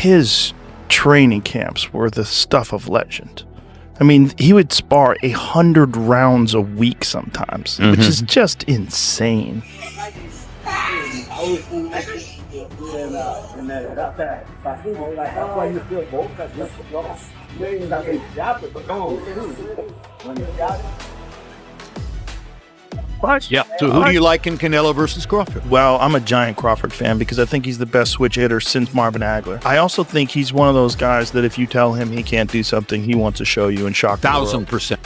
his training camps were the stuff of legend. I mean, he would spar 100 rounds a week sometimes, which is just insane. Yeah. So who do you like in Canelo versus Crawford? Well, I'm a giant Crawford fan because I think he's the best switch hitter since Marvin Hagler. I also think he's one of those guys that if you tell him he can't do something, he wants to show you and shock the world. 1000%.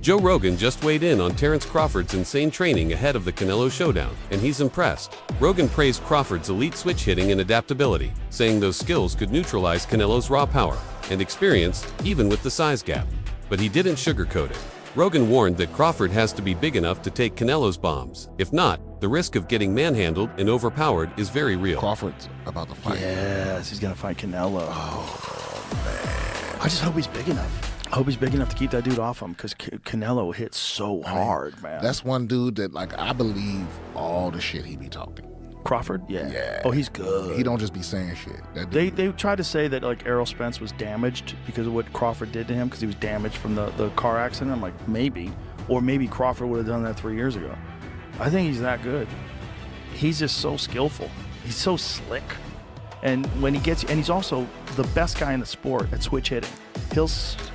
Joe Rogan just weighed in on Terence Crawford's insane training ahead of the Canelo showdown, and he's impressed. Rogan praised Crawford's elite switch hitting and adaptability, saying those skills could neutralize Canelo's raw power and experience, even with the size gap. But he didn't sugarcoat it. Rogan warned that Crawford has to be big enough to take Canelo's bombs. If not, the risk of getting manhandled and overpowered is very real. Crawford's about to fight. Yes, he's going to fight Canelo. Oh, man. I just hope he's big enough. I hope he's big enough to keep that dude off him because Canelo hits so hard, man. That's one dude that, like, I believe all the shit he be talking. Crawford? Yeah. Oh, he's good. He don't just be saying shit. They tried to say that like Errol Spence was damaged because of what Crawford did to him because he was damaged from the car accident. I'm like, maybe. Or maybe Crawford would have done that 3 years ago. I think he's that good. He's just so skillful. He's so slick. And when he gets, and he's also the best guy in the sport at switch hitting. He'll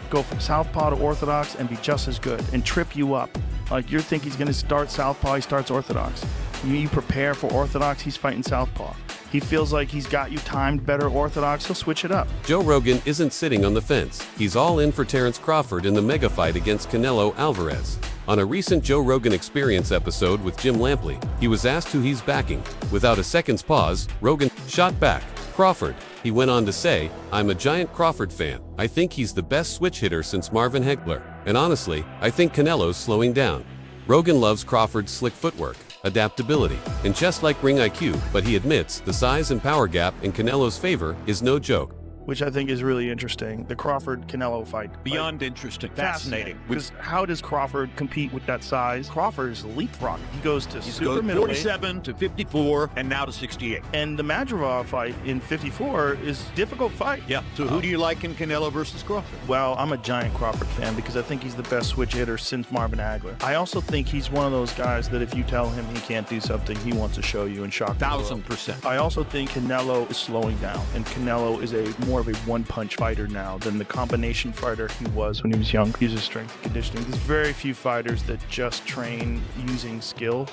go from southpaw to orthodox and be just as good and trip you up. Like you think he's going to start southpaw, he starts orthodox. You prepare for orthodox, he's fighting southpaw. He feels like he's got you timed better orthodox, he'll switch it up. Joe Rogan isn't sitting on the fence. He's all in for Terence Crawford in the mega fight against Canelo Alvarez. On a recent Joe Rogan Experience episode with Jim Lampley, he was asked who he's backing. Without a second's pause, Rogan shot back, Crawford. He went on to say, "I'm a giant Crawford fan. I think he's the best switch hitter since Marvin Hagler. And honestly, I think Canelo's slowing down." Rogan loves Crawford's slick footwork, adaptability, and chest-like ring IQ, but he admits the size and power gap in Canelo's favor is no joke. Which I think is really interesting. The Crawford-Canelo fight. Beyond interesting. Fascinating. Because how does Crawford compete with that size? Crawford is leapfrogging. He goes to super middleweight. 47 to 54 and now to 68. And the Madrigal fight in 54 is a difficult fight. Yeah. So who do you like in Canelo versus Crawford? Well, I'm a giant Crawford fan because I think he's the best switch hitter since Marvin Hagler. I also think he's one of those guys that if you tell him he can't do something, he wants to show you and shock the world. 1000%. I also think Canelo is slowing down, and Canelo is more of a one-punch fighter now than the combination fighter he was when he was young. He uses strength and conditioning. There's very few fighters that just train using skill,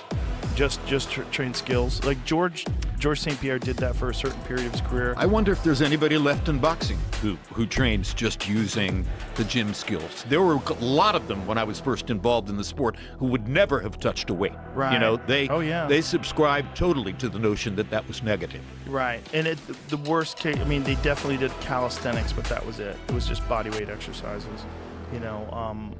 just train skills. Like George St. Pierre did that for a certain period of his career. I wonder if there's anybody left in boxing who trains just using the gym skills. There were a lot of them when I was first involved in the sport who would never have touched a weight. Right. You know, they subscribed totally to the notion that that was negative. Right. And the worst case, I mean, they definitely did calisthenics, but that was it. It was just body weight exercises, you know.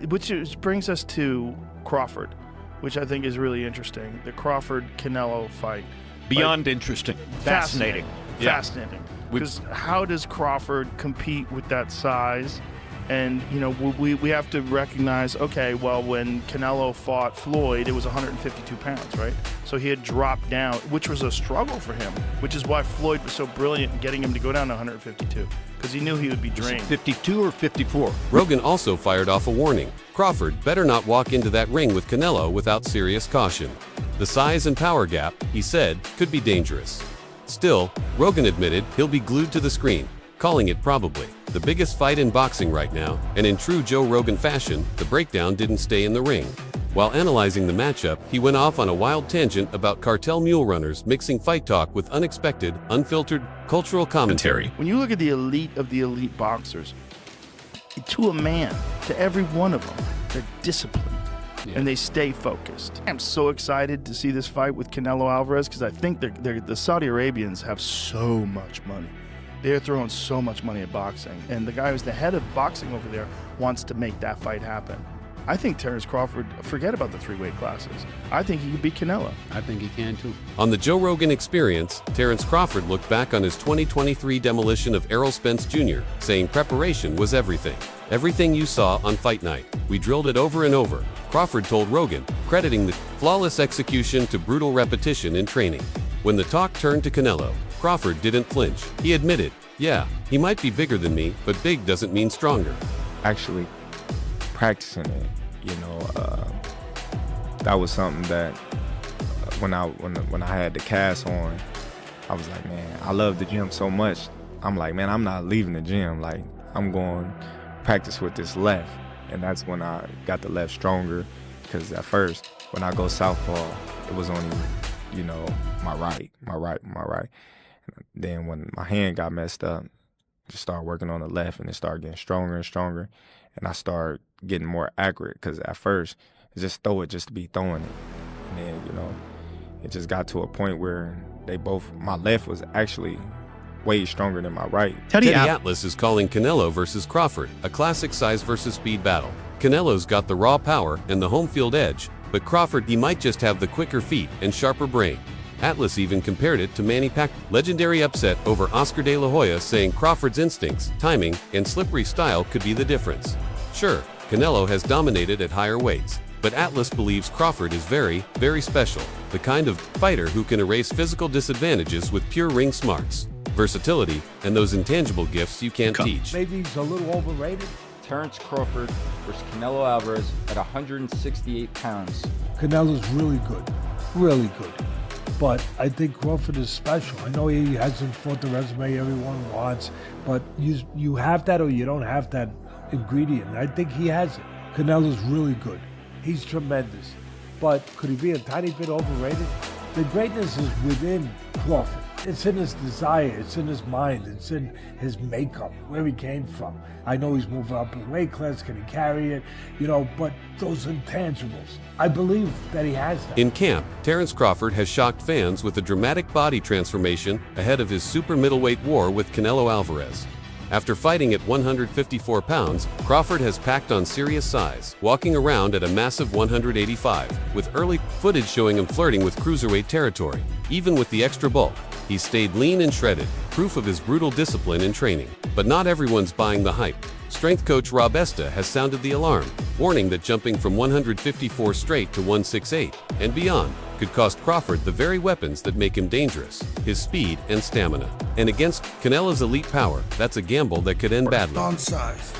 Which brings us to Crawford, which I think is really interesting. The Crawford-Canelo fight. Beyond interesting. Fascinating. Fascinating. Because how does Crawford compete with that size? And, you know, we have to recognize, okay, well, when Canelo fought Floyd, it was 152 pounds, right? So he had dropped down, which was a struggle for him, which is why Floyd was so brilliant in getting him to go down to 152, because he knew he would be drained. 52 or 54? Rogan also fired off a warning. Crawford better not walk into that ring with Canelo without serious caution. The size and power gap, he said, could be dangerous. Still, Rogan admitted he'll be glued to the screen, calling it probably the biggest fight in boxing right now, and in true Joe Rogan fashion, the breakdown didn't stay in the ring. While analyzing the matchup, he went off on a wild tangent about cartel mule runners mixing fight talk with unexpected, unfiltered cultural commentary. When you look at the elite of the elite boxers, to a man, to every one of them, they're disciplined. And they stay focused. I'm so excited to see this fight with Canelo Alvarez because I think the Saudi Arabians have so much money. They're throwing so much money at boxing. And the guy who's the head of boxing over there wants to make that fight happen. I think Terence Crawford, forget about the 3 weight classes. I think he could beat Canelo. I think he can too. On the Joe Rogan Experience, Terence Crawford looked back on his 2023 demolition of Errol Spence Jr., saying preparation was everything. Everything you saw on fight night. We drilled it over and over, Crawford told Rogan, crediting the flawless execution to brutal repetition in training. When the talk turned to Canelo, Crawford didn't flinch. He admitted, Yeah, he might be bigger than me, but big doesn't mean stronger. Actually practicing it, that was something that when I had the cast on, I was like, man, I love the gym so much. I'm like, man, I'm not leaving the gym. Like, I'm going to practice with this left. And that's when I got the left stronger, because at first, when I go southpaw, it was only, my right. And then when my hand got messed up, just started working on the left, and it started getting stronger and stronger. And I started getting more accurate, because at first, it's just throw it just to be throwing it. And then, it just got to a point where my left was actually way stronger than my right. Teddy Atlas is calling Canelo versus Crawford a classic size versus speed battle. Canelo's got the raw power and the home field edge, but Crawford, he might just have the quicker feet and sharper brain. Atlas even compared it to Manny Pacquiao. Legendary upset over Oscar De La Hoya, saying Crawford's instincts, timing, and slippery style could be the difference. Sure, Canelo has dominated at higher weights, but Atlas believes Crawford is very, very special, the kind of fighter who can erase physical disadvantages with pure ring smarts, versatility, and those intangible gifts you can't teach. Maybe he's a little overrated. Terence Crawford versus Canelo Alvarez at 168 pounds. Canelo's really good. But I think Crawford is special. I know he hasn't fought the resume everyone wants, but you have that or you don't have that ingredient. I think he has it. Canelo's really good. He's tremendous. But could he be a tiny bit overrated? The greatness is within Crawford. It's in his desire, it's in his mind, it's in his makeup, where he came from. I know he's moving up in weight class, can he carry it? But those intangibles, I believe that he has them. In camp, Terence Crawford has shocked fans with a dramatic body transformation ahead of his super middleweight war with Canelo Alvarez. After fighting at 154 pounds, Crawford has packed on serious size, walking around at a massive 185, with early footage showing him flirting with cruiserweight territory. Even with the extra bulk, he stayed lean and shredded, proof of his brutal discipline and training. But not everyone's buying the hype. Strength coach Rob Esta has sounded the alarm, warning that jumping from 154 straight to 168 and beyond could cost Crawford the very weapons that make him dangerous, his speed and stamina. And against Canelo's elite power, that's a gamble that could end badly. On size.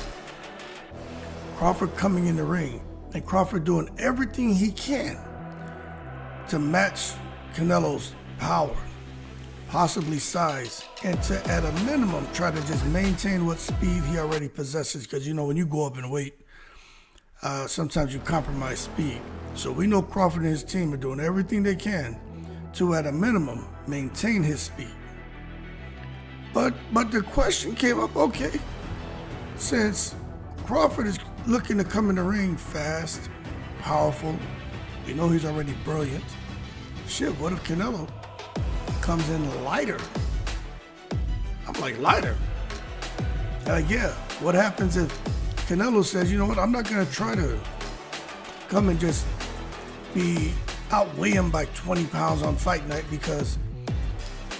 Crawford coming in the ring, and Crawford doing everything he can to match Canelo's power, possibly size, and to, at a minimum, try to just maintain what speed he already possesses. Because, when you go up in weight, sometimes you compromise speed. So we know Crawford and his team are doing everything they can to, at a minimum, maintain his speed. But the question came up, okay, since Crawford is looking to come in the ring fast, powerful, we know he's already brilliant. Shit, what if Canelo comes in lighter? I'm like, lighter? Yeah, what happens if Canelo says, you know what, I'm not gonna try to come and just outweigh him by 20 pounds on fight night, because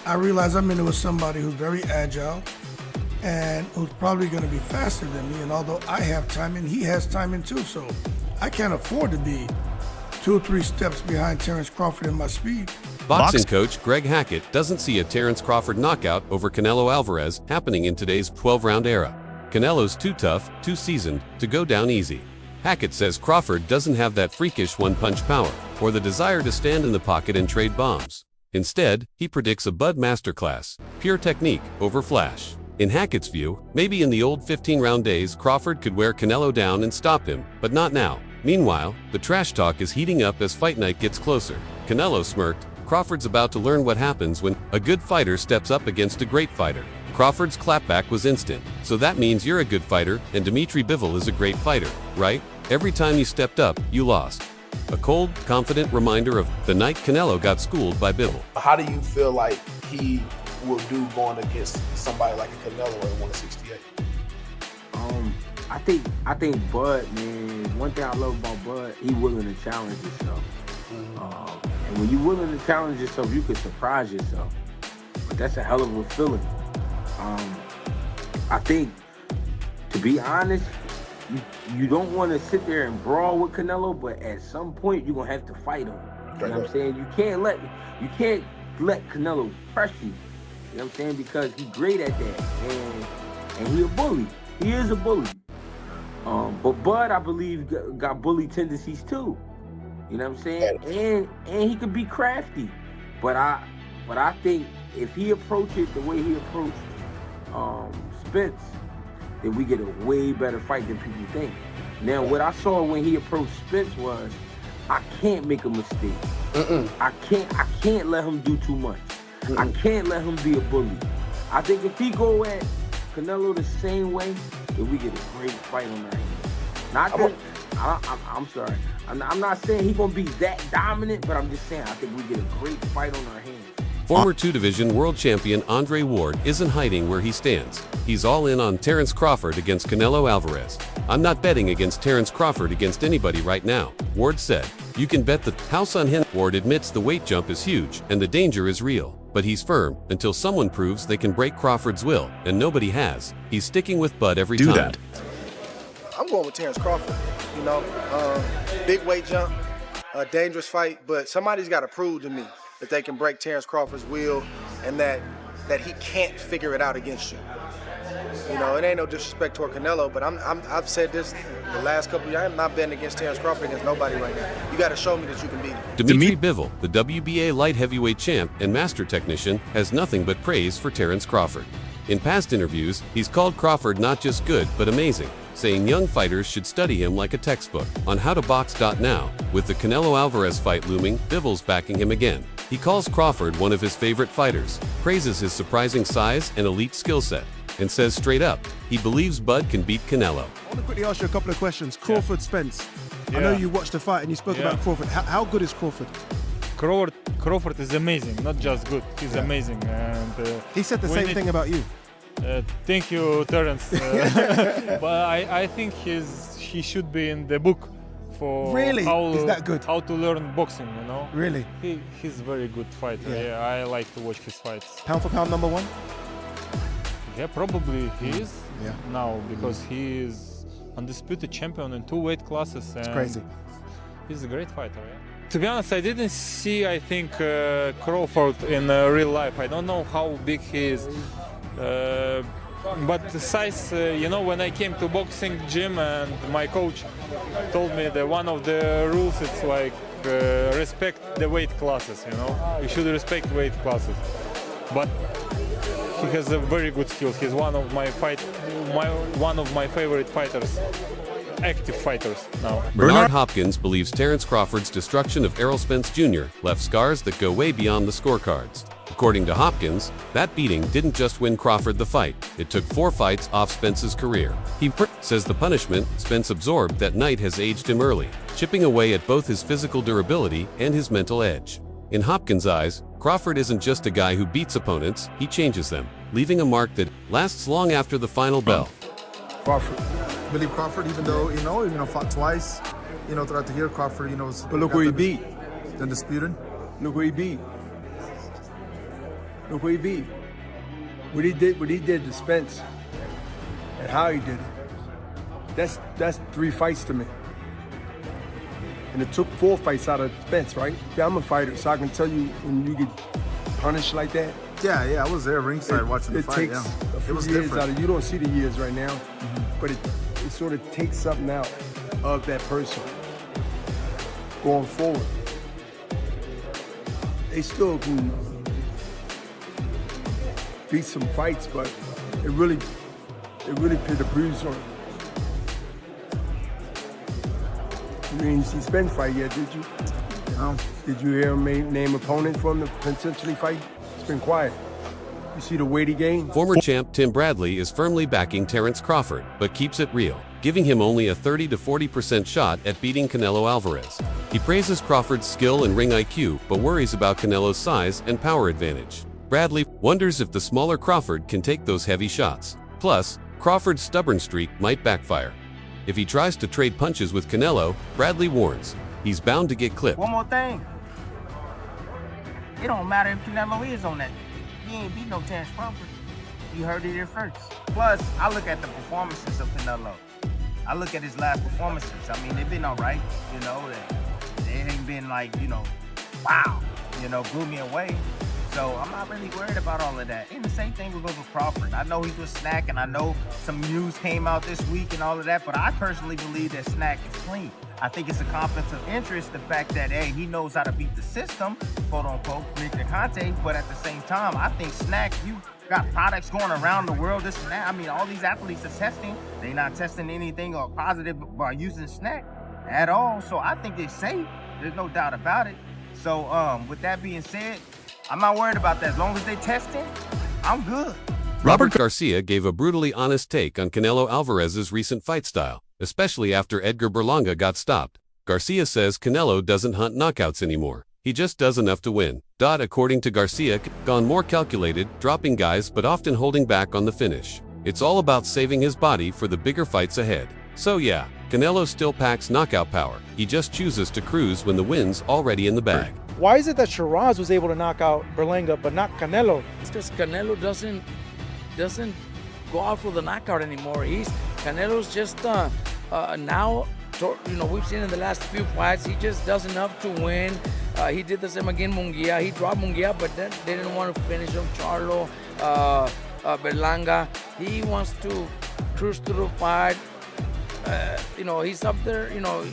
I realize I'm in there with somebody who's very agile and who's probably going to be faster than me. And although I have timing, he has timing too. So I can't afford to be 2 or 3 steps behind Terence Crawford in my speed. Boxing coach Greg Hackett doesn't see a Terence Crawford knockout over Canelo Alvarez happening in today's 12-round era. Canelo's too tough, too seasoned to go down easy. Hackett says Crawford doesn't have that freakish one-punch power or the desire to stand in the pocket and trade bombs. Instead, he predicts a Bud masterclass, pure technique over flash. In Hackett's view, maybe in the old 15-round days, Crawford could wear Canelo down and stop him, but not now. Meanwhile, the trash talk is heating up as fight night gets closer. Canelo smirked. Crawford's about to learn what happens when a good fighter steps up against a great fighter. Crawford's clapback was instant, so that means you're a good fighter and Dimitri Bivol is a great fighter, right? Every time you stepped up, you lost. A cold, confident reminder of the night Canelo got schooled by Bivol. How do you feel like he will do going against somebody like a Canelo at 168? I think Bud, man, one thing I love about Bud, he willing to challenge himself. And when you're willing to challenge yourself, you can surprise yourself. But that's a hell of a feeling. I think, to be honest, you don't want to sit there and brawl with Canelo, but at some point you're gonna have to fight him. You know what I'm saying? You can't let Canelo press you. You know what I'm saying? Because he's great at that. And he a bully. He is a bully. But Bud, I believe, got bully tendencies too. You know what I'm saying? And he could be crafty. But I think if he approached it the way he approached Spence, then we get a way better fight than people think. Now, what I saw when he approached Spence was, I can't make a mistake. I can't let him do too much. I can't let him be a bully. I think if he go at Canelo the same way, then we get a great fight on our hands. I'm sorry. I'm not saying he's gonna be that dominant, but I'm just saying I think we get a great fight on our hands. Former two-division world champion Andre Ward isn't hiding where he stands. He's all in on Terence Crawford against Canelo Alvarez. I'm not betting against Terence Crawford against anybody right now, Ward said. You can bet the house on him. Ward admits the weight jump is huge and the danger is real, but he's firm until someone proves they can break Crawford's will, and nobody has. He's sticking with Bud every time. That. I'm going with Terence Crawford. You know, big weight jump, a dangerous fight, but somebody's got to prove to me that they can break Terence Crawford's will and that he can't figure it out against you. You know, it ain't no disrespect toward Canelo, but I've said this the last couple of years. I'm not betting against Terence Crawford against nobody right now. You got to show me that you can beat him. Dimitri Bivol, the WBA light heavyweight champ and master technician, has nothing but praise for Terence Crawford. In past interviews, he's called Crawford not just good, but amazing, saying young fighters should study him like a textbook. On howtobox.now, with the Canelo Alvarez fight looming, Bivol's backing him again. He calls Crawford one of his favorite fighters, praises his surprising size and elite skill set, and says straight up, he believes Bud can beat Canelo. I want to quickly ask you a couple of questions. Crawford, Spence. I know you watched the fight and you spoke about Crawford. How good is Crawford? Crawford is amazing, not just good. He's amazing. And he said the same thing about you. Thank you, Terence. But I think he should be in the book for is that good? How to learn boxing, you know? Really? He's a very good fighter. Yeah, I like to watch his fights. Pound for pound #1? Yeah, probably he is now because he is undisputed champion in 2 weight classes. It's crazy. He's a great fighter. Yeah. To be honest, I didn't see, I think, Crawford in real life. I don't know how big he is. But the size, you know, when I came to boxing gym and my coach told me that one of the rules is like respect the weight classes, you know. You should respect weight classes. But he has a very good skill. He's one of my favorite fighters, active fighters now. Bernard Hopkins believes Terence Crawford's destruction of Errol Spence Jr. left scars that go way beyond the scorecards. According to Hopkins, that beating didn't just win Crawford the fight, it took 4 fights off Spence's career. He says the punishment Spence absorbed that night has aged him early, chipping away at both his physical durability and his mental edge. In Hopkins' eyes, Crawford isn't just a guy who beats opponents, he changes them, leaving a mark that lasts long after the final bell. Crawford. Billy Crawford, even though, fought twice, throughout the year, Crawford, was... But look who he beat. Undisputed. Look who he beat. Look who he beat. What he did to Spence and how he did it. That's 3 fights to me. And it took 4 fights out of Spence, right? Yeah, I'm a fighter, so I can tell you when you get punished like that. Yeah, I was there ringside watching the fight. It takes a few years out of you. Don't see the years right now, but it sort of takes something out of that person going forward. They still can beat some fights, but it really put a bruise on it. You didn't see Spence fight yet, did you? No. Did you hear him name opponent for him to potentially fight? It's been quiet. You see the weight he gained? Former champ Tim Bradley is firmly backing Terence Crawford, but keeps it real, giving him only a 30 to 40% shot at beating Canelo Alvarez. He praises Crawford's skill and ring IQ, but worries about Canelo's size and power advantage. Bradley wonders if the smaller Crawford can take those heavy shots. Plus, Crawford's stubborn streak might backfire. If he tries to trade punches with Canelo, Bradley warns, he's bound to get clipped. One more thing. It don't matter if Canelo is on that. He ain't beat no Terence Crawford. You heard it here first. Plus, I look at the performances of Canelo. I look at his last performances. I mean, they've been all right, They ain't been like, wow, blew me away. So I'm not really worried about all of that. And the same thing goes with Crawford. I know he's with Snack, and I know some news came out this week and all of that, but I personally believe that Snack is clean. I think it's a conflict of interest, the fact that, hey, he knows how to beat the system, quote unquote, Nick Conte, but at the same time, I think Snack, you got products going around the world, this and that. I mean, all these athletes are testing. They're not testing anything or positive by using Snack at all. So I think it's safe. There's no doubt about it. So with that being said, I'm not worried about that. As long as they testing, I'm good. Robert Garcia gave a brutally honest take on Canelo Alvarez's recent fight style, especially after Edgar Berlanga got stopped. Garcia says Canelo doesn't hunt knockouts anymore. He just does enough to win. According to Garcia, gone more calculated, dropping guys but often holding back on the finish. It's all about saving his body for the bigger fights ahead. So yeah, Canelo still packs knockout power. He just chooses to cruise when the win's already in the bag. Why is it that Shiraz was able to knock out Berlanga but not Canelo? It's because Canelo doesn't go out for the knockout anymore. Canelo's just now, you know, we've seen in the last few fights, he just does enough to win. He did the same against Munguia. He dropped Munguia, but then they didn't want to finish him. Charlo, Berlanga. He wants to cruise through the fight. You know, he's up there, you know,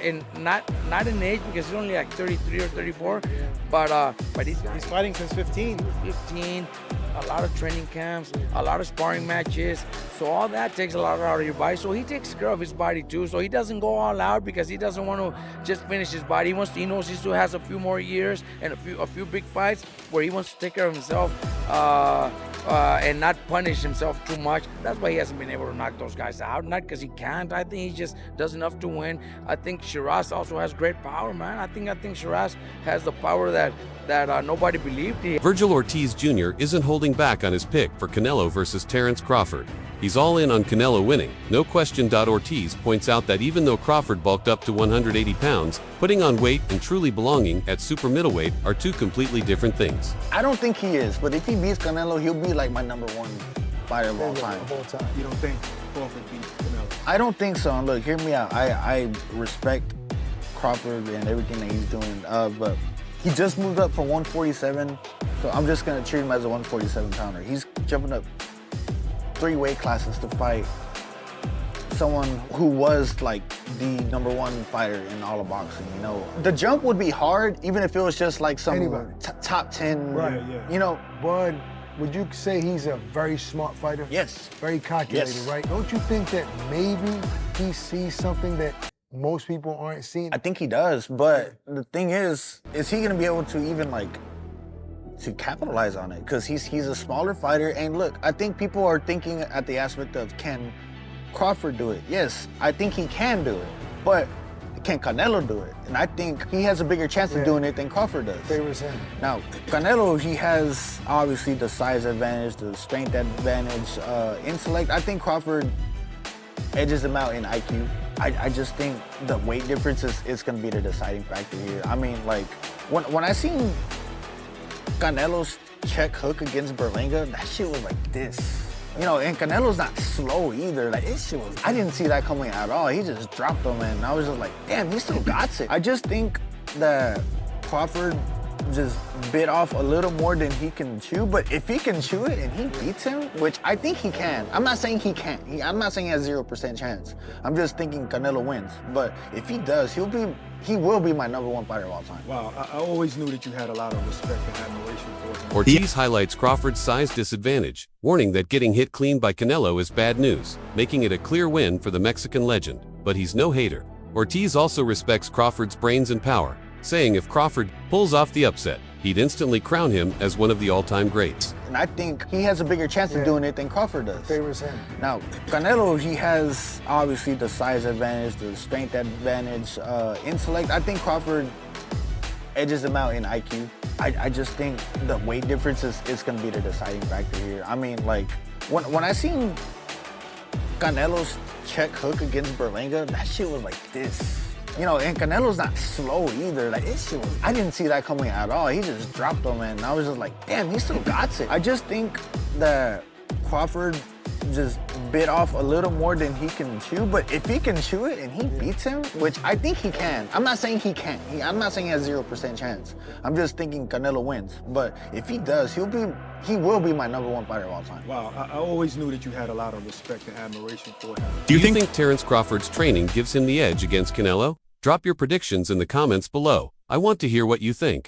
in not in age because he's only like 33 or 34, but he's fighting since 15. 15, a lot of training camps, a lot of sparring matches. So all that takes a lot out of your body. So he takes care of his body too. So he doesn't go all out because he doesn't want to just finish his body. He knows he still has a few more years and a few big fights where he wants to take care of himself and not punish himself too much. That's why he hasn't been able to knock those guys out. Not because he can't. I think he just does enough to win. I think Shiraz also has great power, man. I think Shiraz has the power that nobody believed he had. Virgil Ortiz Jr. isn't holding back on his pick for Canelo versus Terence Crawford. He's all in on Canelo winning, no question. Ortiz points out that even though Crawford bulked up to 180 pounds, putting on weight and truly belonging at super middleweight are two completely different things. I don't think he is, but if he beats Canelo, he'll be like my #1 fighter of all time. You don't think Crawford beats Canelo? I don't think so. And look, hear me out. I respect Crawford and everything that he's doing, but he just moved up from 147, so I'm just gonna treat him as a 147 pounder. He's jumping up 3 weight classes to fight someone who was like the #1 fighter in all of boxing, you know. The jump would be hard, even if it was just like some top 10, right, you know. Bud, would you say he's a very smart fighter? Yes. Very calculated, Yes. right? Don't you think that maybe he sees something that most people aren't seeing? I think he does, but the thing is he gonna be able to even like to capitalize on it? Because he's a smaller fighter, and look, I think people are thinking at the aspect of, can Crawford do it? Yes, I think he can do it, but can Canelo do it? And I think he has a bigger chance of doing it than Crawford does. Favors him. Now, Canelo, he has obviously the size advantage, the strength advantage, intellect. I think Crawford edges him out in IQ. I just think the weight difference is going to be the deciding factor here. I mean, like, when I seen Canelo's check hook against Berlanga, that shit was like this. You know, and Canelo's not slow either. Like, this shit was, I didn't see that coming at all. He just dropped him, and I was just like, damn, he still got it. I just think that Crawford just bit off a little more than he can chew, but if he can chew it and he beats him, which I think he can. I'm not saying he can't. I'm not saying he has 0% chance. I'm just thinking Canelo wins. But if he does, he will be my #1 fighter of all time. Wow, I always knew that you had a lot of respect and admiration for him. Ortiz highlights Crawford's size disadvantage, warning that getting hit clean by Canelo is bad news, making it a clear win for the Mexican legend. But he's no hater. Ortiz also respects Crawford's brains and power, saying if Crawford pulls off the upset, he'd instantly crown him as one of the all-time greats. And I think he has a bigger chance of doing it than Crawford does. Favors him. Now, Canelo, he has obviously the size advantage, the strength advantage, intellect. I think Crawford edges him out in IQ. I just think the weight difference is going to be the deciding factor here. I mean, like, when I seen Canelo's check hook against Berlanga, that shit was like this. You know, and Canelo's not slow either. Like, this shit was, I didn't see that coming at all. He just dropped him, and I was just like, damn, he still got it. I just think that Crawford just bit off a little more than he can chew. But if he can chew it and he beats him, which I think he can. I'm not saying he can't. I'm not saying he has 0% chance. I'm just thinking Canelo wins. But if he does, he will be my #1 fighter of all time. Wow, I always knew that you had a lot of respect and admiration for him. Do you think Terence Crawford's training gives him the edge against Canelo? Drop your predictions in the comments below. I want to hear what you think.